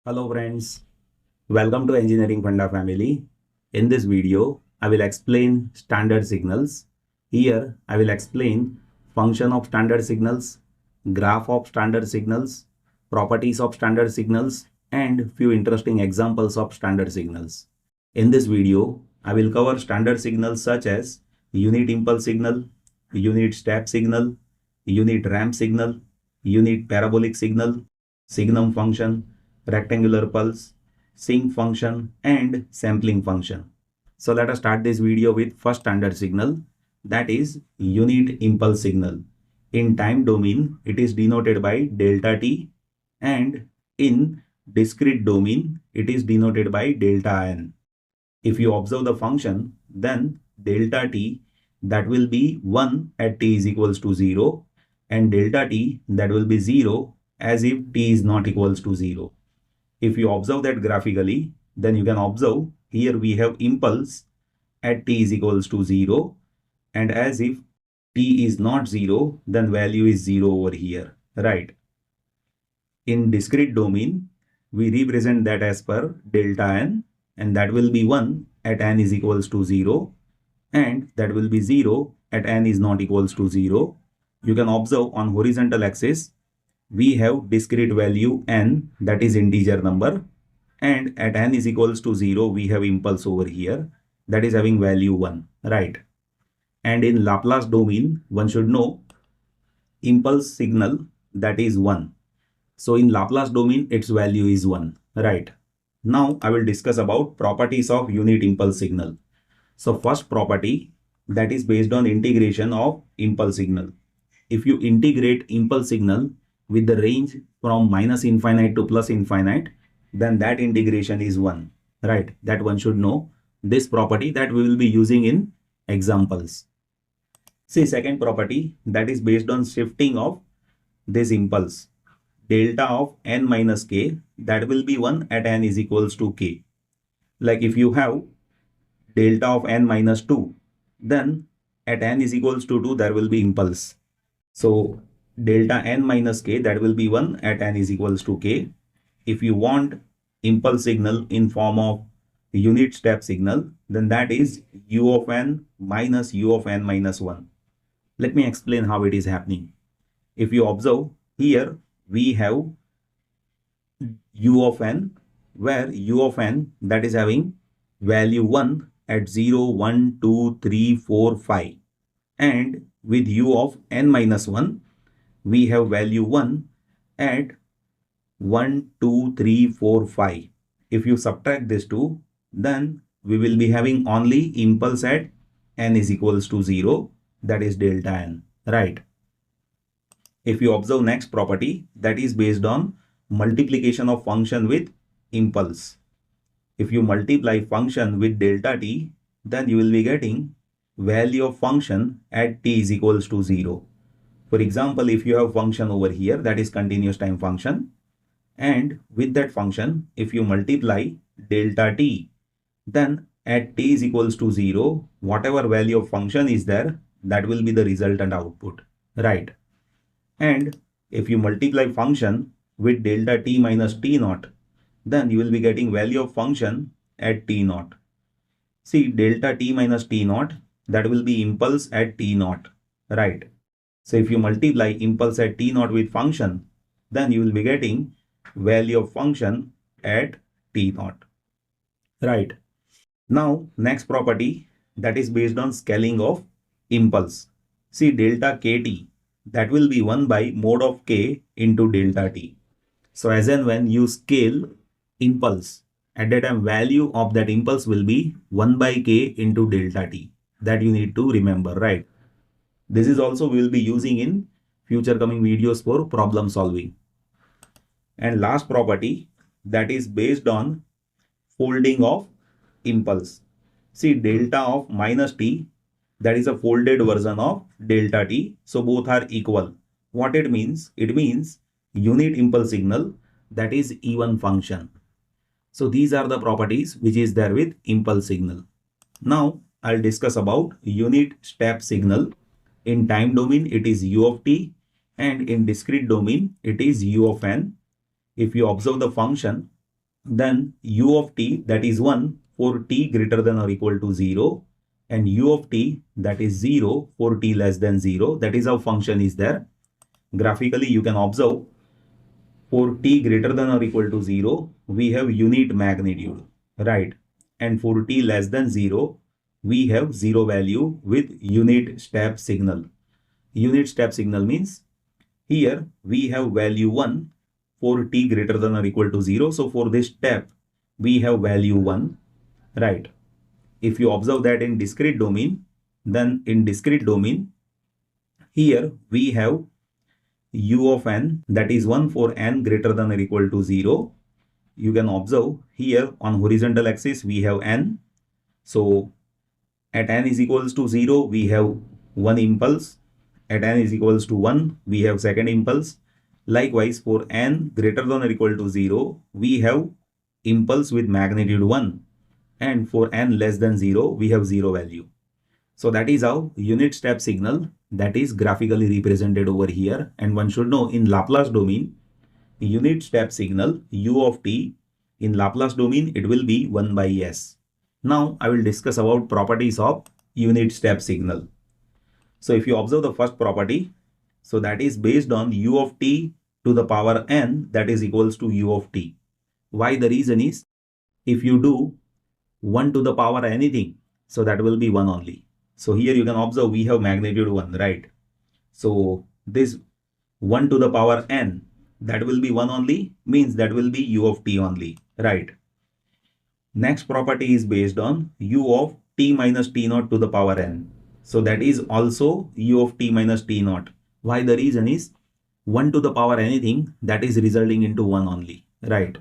Hello friends, welcome to Engineering Funda family. In this video, I will explain standard signals. Here, I will explain function of standard signals, graph of standard signals, properties of standard signals, and few interesting examples of standard signals. In this video, I will cover standard signals such as unit impulse signal, unit step signal, unit ramp signal, unit parabolic signal, signum function, rectangular pulse, Sinc function, and sampling function. So let us start this video with first standard signal, that is unit impulse signal. In time domain, it is denoted by delta t, and in discrete domain, it is denoted by delta n. If you observe the function, then delta t, that will be 1 at t is equals to 0, and delta t, that will be 0 as if t is not equals to 0. If you observe that graphically, then you can observe here we have impulse at t is equals to 0, and as if t is not 0, then value is 0 over here, right? In discrete domain, we represent that as per delta n, and that will be 1 at n is equals to 0, and that will be 0 at n is not equals to 0. You can observe on horizontal axis, we have discrete value n, that is integer number, and at n is equals to 0, we have impulse over here, that is having value 1, right? And in Laplace domain, one should know impulse signal, that is 1. So in Laplace domain, its value is 1, right? Now I will discuss about properties of unit impulse signal. So first property, that is based on integration of impulse signal. If you integrate impulse signal with the range from minus infinite to plus infinite, then that integration is 1, right? That one should know this property that we will be using in examples. See, second property, that is based on shifting of this impulse. Delta of n minus k, that will be 1 at n is equals to k. Like if you have delta of n minus 2, then at n is equals to 2, there will be impulse. So delta n minus k, that will be 1 at n is equals to k. If you want impulse signal in form of unit step signal, then that is u of n minus u of n minus 1. Let me explain how it is happening. If you observe here, we have u of n, where u of n, that is having value 1 at 0, 1, 2, 3, 4, 5. And with u of n minus 1, we have value 1 at 1, 2, 3, 4, 5. If you subtract this 2, then we will be having only impulse at n is equals to 0, that is delta n, right? If you observe next property, that is based on multiplication of function with impulse. If you multiply function with delta t, then you will be getting value of function at t is equals to 0. For example, if you have function over here, that is continuous time function, and with that function, if you multiply delta t, then at t is equals to 0, whatever value of function is there, that will be the resultant output, right? And if you multiply function with delta t minus t naught, then you will be getting value of function at t naught. See, delta t minus t naught, that will be impulse at t naught, right? So if you multiply impulse at t naught with function, then you will be getting value of function at t naught, right? Now next property, that is based on scaling of impulse. See, delta kt, that will be 1 by mod of k into delta t. So as and when you scale impulse, at that time value of that impulse will be 1 by k into delta t. That you need to remember, right? This is also we will be using in future coming videos for problem solving. And last property, that is based on folding of impulse. See, delta of minus t, that is a folded version of delta t. So both are equal. What it means? It means unit impulse signal, that is even function. So these are the properties which is there with impulse signal. Now I'll discuss about unit step signal. In time domain, it is u of t, and in discrete domain, it is u of n. If you observe the function, then u of t that is 1 for t greater than or equal to 0 and u of t that is 0 for t less than 0. That is how function is there. Graphically, you can observe for t greater than or equal to 0, we have unit magnitude, right? And for t less than 0, we have 0 value with unit step signal. Unit step signal means here we have value 1 for t greater than or equal to 0. So for this step, we have value 1, right? If you observe that in discrete domain, then in discrete domain, here we have u of n that is 1 for n greater than or equal to 0. You can observe here on horizontal axis we have n. So at n is equals to 0 we have one impulse. At n is equals to 1 we have second impulse. Likewise for n greater than or equal to 0 we have impulse with magnitude 1, and for n less than 0 we have 0 value. So that is how unit step signal that is graphically represented over here. And one should know in Laplace domain, unit step signal u of t in Laplace domain it will be 1 by s. Now I will discuss about properties of unit step signal. So if you observe the first property, so that is based on u of t to the power n that is equals to u of t. Why? The reason is if you do 1 to the power anything, so that will be 1 only. So here you can observe we have magnitude 1, right? So this 1 to the power n that will be 1 only, means that will be u of t only, right? Next property is based on u of t minus t naught to the power n. So that is also u of t minus t naught. Why? The reason is 1 to the power anything that is resulting into 1 only, right?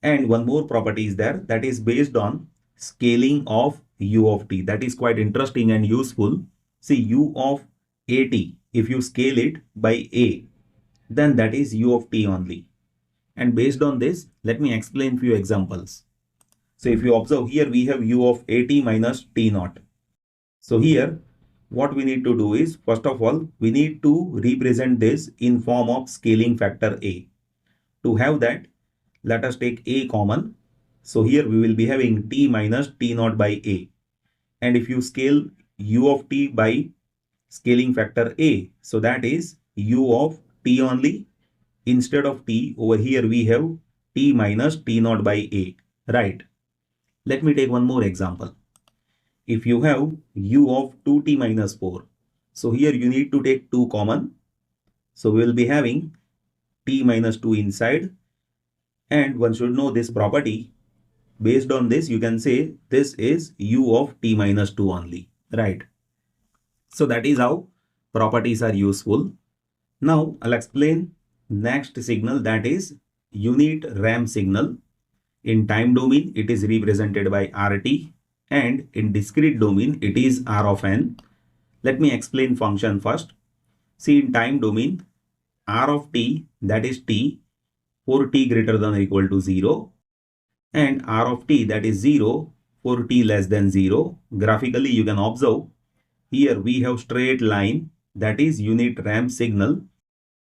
And one more property is there that is based on scaling of u of t. That is quite interesting and useful. See, u of at, if you scale it by a, then that is u of t only. And based on this, let me explain few examples. So if you observe here, we have u of at minus t naught. So here, what we need to do is, first of all, we need to represent this in form of scaling factor a. To have that, let us take a common. So here we will be having t minus t naught by a. And if you scale u of t by scaling factor a, so that is u of t only. Instead of t, over here we have t minus t naught by a, right? Let me take one more example. If you have u of 2t minus 4, so here you need to take 2 common. So we will be having t minus 2 inside. And one should know this property. Based on this, you can say this is u of t minus 2 only, right? So that is how properties are useful. Now I'll explain next signal, that is unit ramp signal. In time domain, it is represented by RT, and in discrete domain, it is R of n. Let me explain function first. See, in time domain, R of t, that is t, for t greater than or equal to 0, and R of t, that is 0 for t less than 0. Graphically, you can observe here we have straight line, that is unit ramp signal,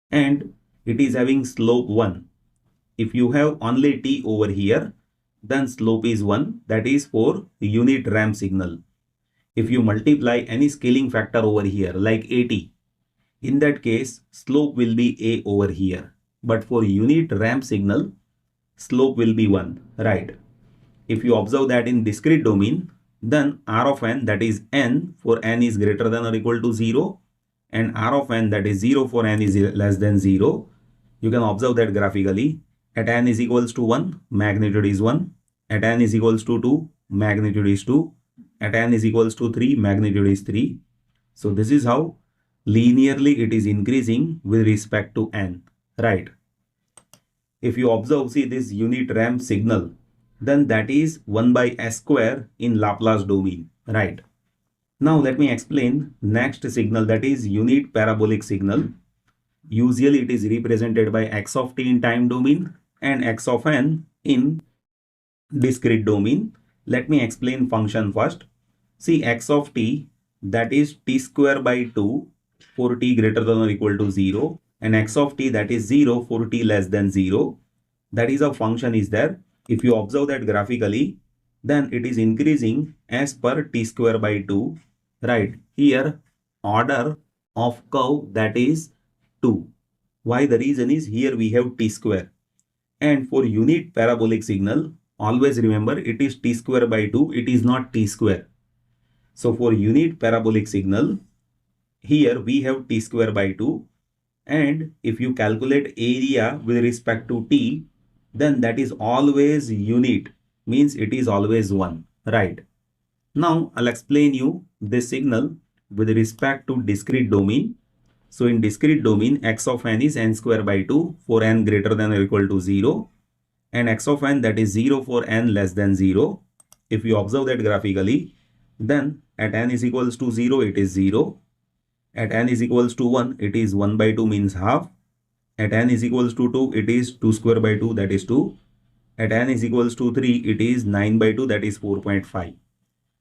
and it is having slope 1. If you have only t over here, then slope is 1, that is for unit ramp signal. If you multiply any scaling factor over here like at, in that case slope will be a over here. But for unit ramp signal, slope will be 1, right? If you observe that in discrete domain, then R of n, that is n for n is greater than or equal to 0, and R of n, that is 0 for n is less than 0. You can observe that graphically. At n is equals to 1, magnitude is 1. At n is equals to 2, magnitude is 2. At n is equals to 3, magnitude is 3. So this is how linearly it is increasing with respect to n, right? If you observe, see this unit ramp signal, then that is 1 by s square in Laplace domain, right? Now let me explain next signal, that is unit parabolic signal. Usually it is represented by x of t in time domain and x of n in discrete domain. Let me explain function first. See, x of t, that is t square by 2 for t greater than or equal to 0, and x of t, that is 0 for t less than 0. That is how function is there. If you observe that graphically, then it is increasing as per t square by 2, right? Here, order of curve, that is 2. Why? The reason is here we have t square. And for unit parabolic signal, always remember it is t square by 2, it is not t square. So for unit parabolic signal, here we have t square by 2, and if you calculate area with respect to t, then that is always unit, means it is always 1, right? Now I'll explain you this signal with respect to discrete domain. So in discrete domain, x of n is n square by 2 for n greater than or equal to 0, and x of n, that is 0 for n less than 0. If you observe that graphically, then at n is equals to 0, it is 0. At n is equals to 1, it is 1 by 2, means half. At n is equals to 2, it is 2 square by 2, that is 2. At n is equals to 3, it is 9 by 2, that is 4.5.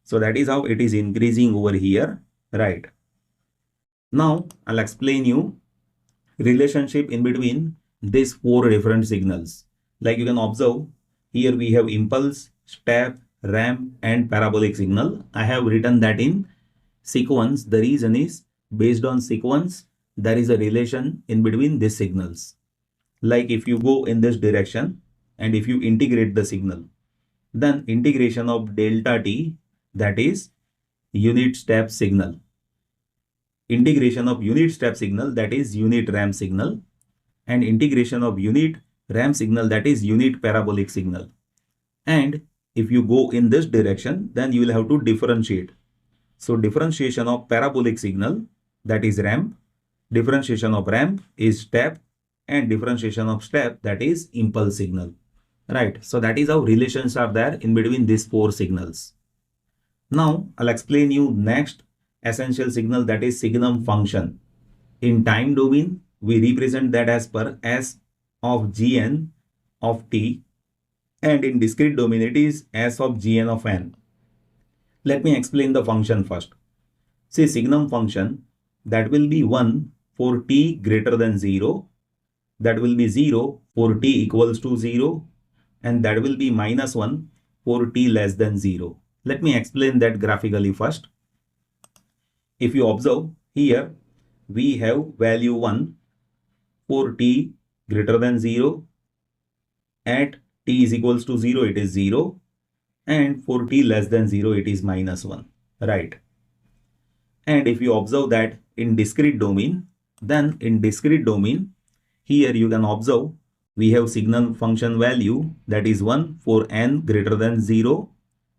So that is how it is increasing over here, right? Now I'll explain you relationship in between these 4 different signals. Like you can observe, here we have impulse, step, ramp and parabolic signal. I have written that in sequence. The reason is, based on sequence, there is a relation in between these signals. Like if you go in this direction and if you integrate the signal, then integration of delta t, that is unit step signal. Integration of unit step signal, that is unit ramp signal, and integration of unit ramp signal, that is unit parabolic signal. And if you go in this direction, then you will have to differentiate. So differentiation of parabolic signal, that is ramp, differentiation of ramp is step, and differentiation of step, that is impulse signal, right? So that is how relations are there in between these 4 signals. Now I'll explain you next essential signal, that is signum function. In time domain, we represent that as per s of gn of t, and in discrete domain it is s of gn of n. Let me explain the function first. See, signum function, that will be 1 for t greater than 0, that will be 0 for t equals to 0, and that will be -1 for t less than 0. Let me explain that graphically first. If you observe here, we have value 1 for t greater than 0, at t is equals to 0, it is 0, and for t less than 0, it is -1, right? And if you observe that in discrete domain, then in discrete domain, here you can observe we have signal function value, that is 1 for n greater than 0,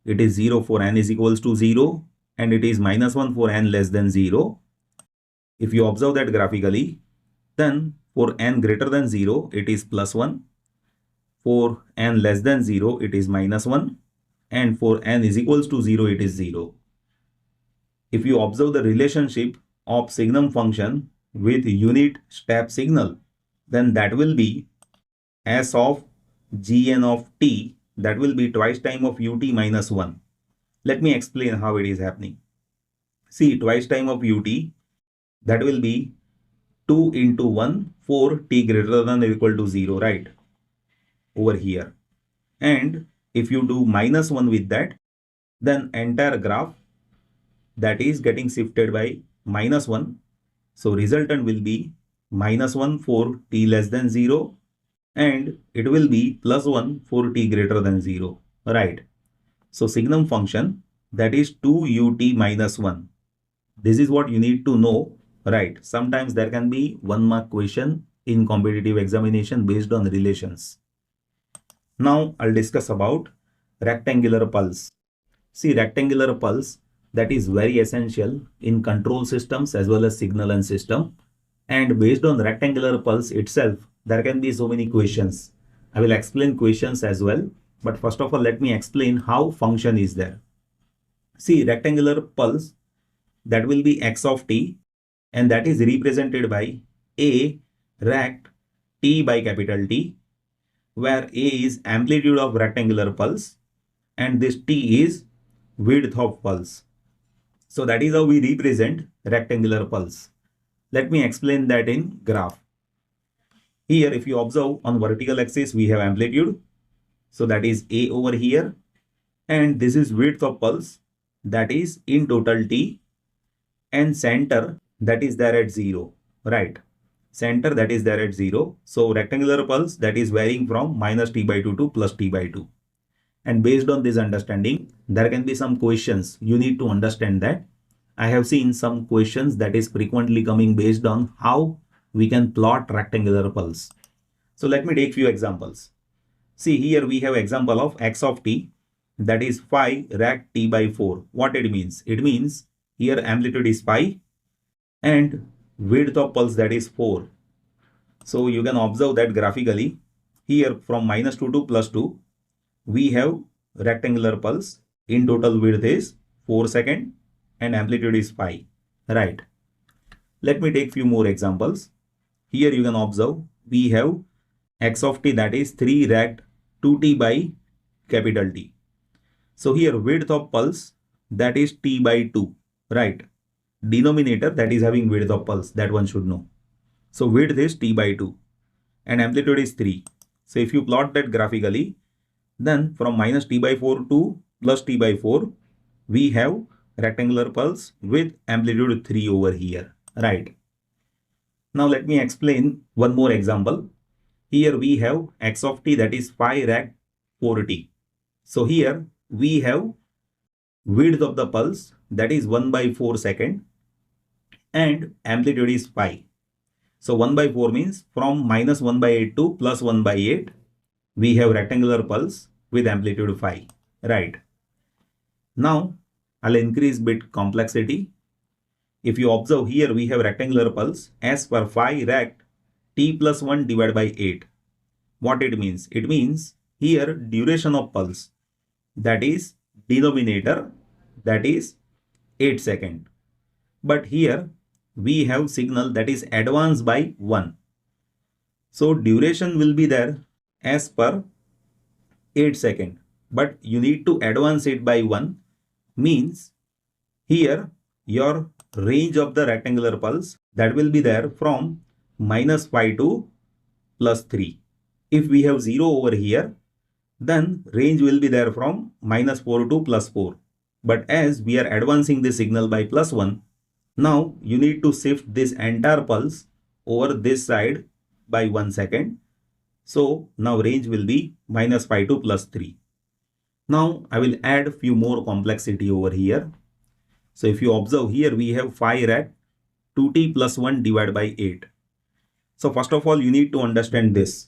it is 0 for n is equals to 0, and it is -1 for n less than 0. If you observe that graphically, then for n greater than 0, it is +1. For n less than 0, it is -1. And for n is equals to 0, it is 0. If you observe the relationship of signum function with unit step signal, then that will be s of gn of t, that will be twice time of ut minus 1. Let me explain how it is happening. See, twice time of ut, that will be 2 into 1 for t greater than or equal to 0, right? Over here. And if you do -1 with that, then entire graph, that is getting shifted by -1. So resultant will be -1 for t less than 0, and it will be +1 for t greater than 0, right? So signum function, that is 2ut minus 1. This is what you need to know, right? Sometimes there can be 1 mark question in competitive examination based on relations. Now I'll discuss about rectangular pulse. See, rectangular pulse, that is very essential in control systems as well as signal and system. And based on rectangular pulse itself, there can be so many questions. I will explain questions as well. But first of all, let me explain how function is there. See, rectangular pulse, that will be x of t, and that is represented by a rect t by capital T, where a is amplitude of rectangular pulse and this t is width of pulse. So that is how we represent rectangular pulse. Let me explain that in graph. Here, if you observe on vertical axis, we have amplitude. So that is A over here. And this is width of pulse, that is in total T, and center that is there at 0, right? Center that is there at 0. So rectangular pulse that is varying from minus T by 2 to plus T by 2. And based on this understanding, there can be some questions you need to understand that. I have seen some questions that is frequently coming based on how we can plot rectangular pulse. So let me take few examples. See, here we have example of x of t, that is phi rect t by 4. What it means? It means here amplitude is pi and width of pulse that is 4. So you can observe that graphically. Here from minus 2 to plus 2, we have rectangular pulse. In total width is 4 second and amplitude is pi, right? Let me take few more examples. Here you can observe we have x of t, that is 3 rect 2t by capital T. So here width of pulse that is t by 2, right? Denominator that is having width of pulse, that one should know. So width is t by 2 and amplitude is 3. So if you plot that graphically, then from minus t by 4 to plus t by 4, we have rectangular pulse with amplitude 3 over here, right? Now let me explain one more example. Here we have x of t, that is phi rect 4t. So here we have width of the pulse that is 1 by 4 second and amplitude is pi. So 1 by 4 means from minus 1 by 8 to plus 1 by 8, we have rectangular pulse with amplitude phi, right? Now I'll increase bit complexity. If you observe here, we have rectangular pulse as per phi rect t plus 1 divided by 8. What it means? It means here duration of pulse, that is denominator, that is 8 second. But here we have signal that is advanced by 1. So duration will be there as per 8 second. But you need to advance it by 1, means here your range of the rectangular pulse that will be there from minus 5 to plus 3. If we have 0 over here, then range will be there from minus 4 to plus 4. But as we are advancing the signal by plus 1, now you need to shift this entire pulse over this side by 1 second. So now range will be minus 5 to plus 3. Now I will add few more complexity over here. So if you observe here, we have phi rect 2t plus 1 divided by 8. So first of all, you need to understand this,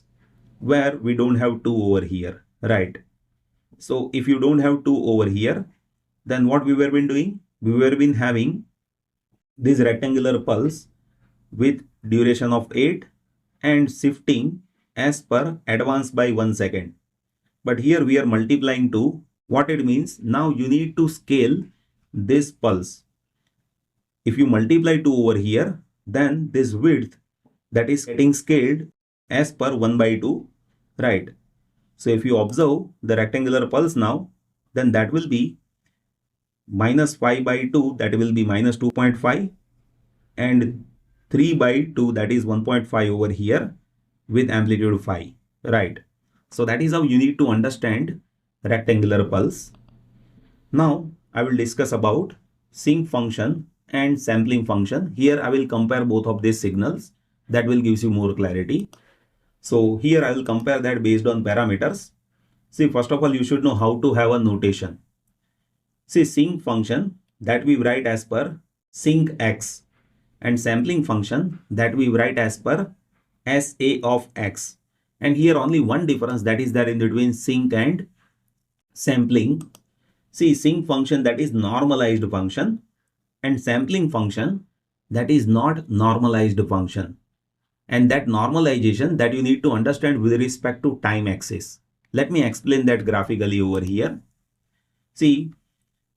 where we don't have 2 over here, right? So if you don't have 2 over here, then what we were been doing? We were been having this rectangular pulse with duration of 8 and shifting as per advance by 1 second. But here we are multiplying 2. What it means? Now you need to scale this pulse. If you multiply 2 over here, then this width that is getting scaled as per 1 by 2, right? So if you observe the rectangular pulse now, then that will be minus 5 by 2, that will be minus 2.5, and 3 by 2, that is 1.5 over here with amplitude phi, right? So that is how you need to understand rectangular pulse. Now I will discuss about Sinc function and sampling function. Here I will compare both of these signals. That will give you more clarity. So here I will compare that based on parameters. See, first of all, you should know how to have a notation. See, Sinc function that we write as per Sinc x, and sampling function that we write as per SA of x. And here only one difference that is there in between Sinc and sampling. See, Sinc function that is normalized function and sampling function that is not normalized function. And that normalization that you need to understand with respect to time axis. Let me explain that graphically over here. See,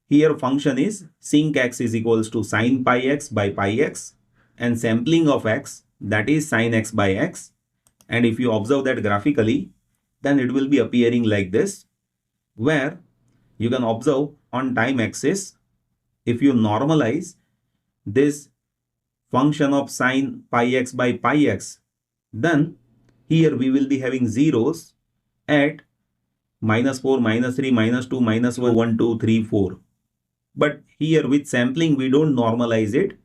here function is Sinc x is equals to sin pi x by pi x, and sampling of x that is sin x by x. And if you observe that graphically, then it will be appearing like this, where you can observe on time axis, if you normalize this function of sin pi x by pi x, then Here we will be having zeros at -4, -3, -2, -1, 1, 2, 3, 4. But here with sampling, we don't normalize it.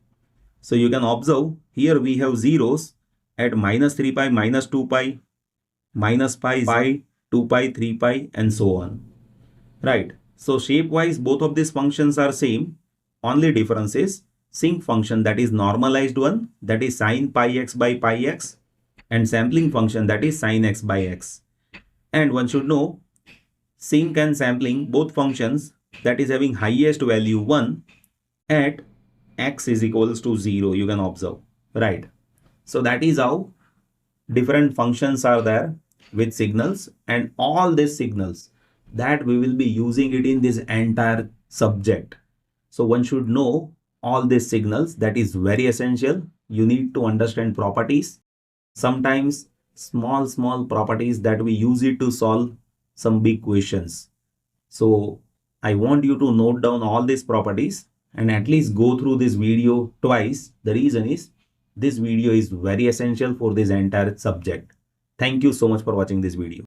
So you can observe here we have zeros at -3 pi, -2 pi, -pi, 2 pi, 3 pi, and so on. Right. So shape-wise, both of these functions are same. Only difference is sinc function, that is normalized one, that is sin pi x by pi x, and sampling function, that is sin x by x. And one should know sinc and sampling, both functions, that is having highest value 1 at x is equals to 0, you can observe. Right. So that is how different functions are there with signals, and all these signals that we will be using it in this entire subject. So one should know all these signals. That is very essential. You need to understand properties. Sometimes small properties that we use it to solve some big questions. So I want you to note down all these properties and at least go through this video twice. The reason is this video is very essential for this entire subject. Thank you so much for watching this video.